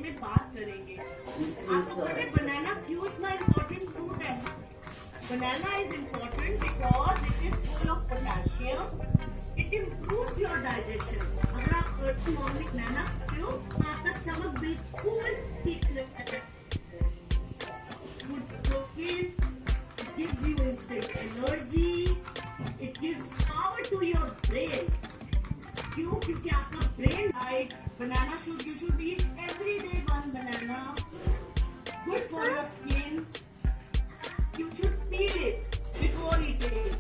में बात करेंगे। आपको पता है बनाना क्यों इतना इम्पोर्टेंट फ्रूट है? Banana is important because it is full of potassium. It improves your digestion. अगर आप early morning banana खाते हो तो आपका stomach बिल्कुल ठीक रहता है। Good protein, it gives you instant energy. It gives power to your brain. क्यों? क्योंकि आपका brain diet banana you should eat every day one banana. Good for your skin. You should peel it before eating.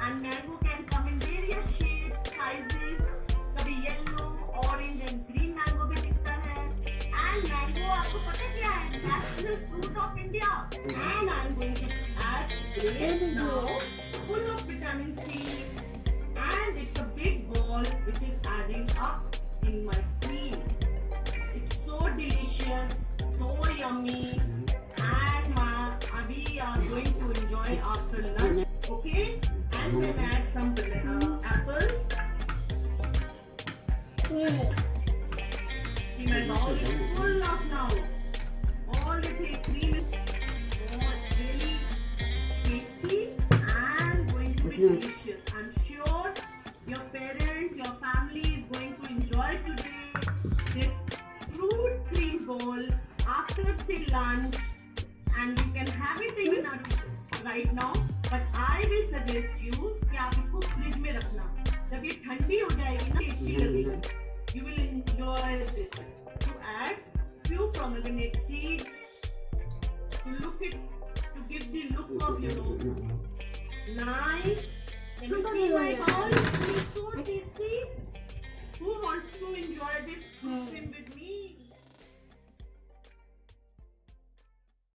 And mango can come in various shapes, sizes. कभी yellow, orange and green mango भी दिखता है. And mango आपको पता क्या है? National fruit of India. And I'm going to add grapes now, full of vitamin C. And it's a big ball which is adding up in my cream. It's so delicious, so yummy. We are going to enjoy after lunch, okay? And then add some apples. See, my bowl is full of now. All the cream is it's really tasty and going to be delicious. I'm sure your parents, your family is going to enjoy today this fruit cream bowl after the lunch. And you can have it even right now, but I will suggest you कि आप इसको fridge में रखना. जब ये ठंडी हो जाएगी ना, टेस्टी लगेगी. You will enjoy this. To add few pomegranate seeds to give the look of nice. Can you see my bowl? It is so tasty. Who wants to enjoy this cream with me?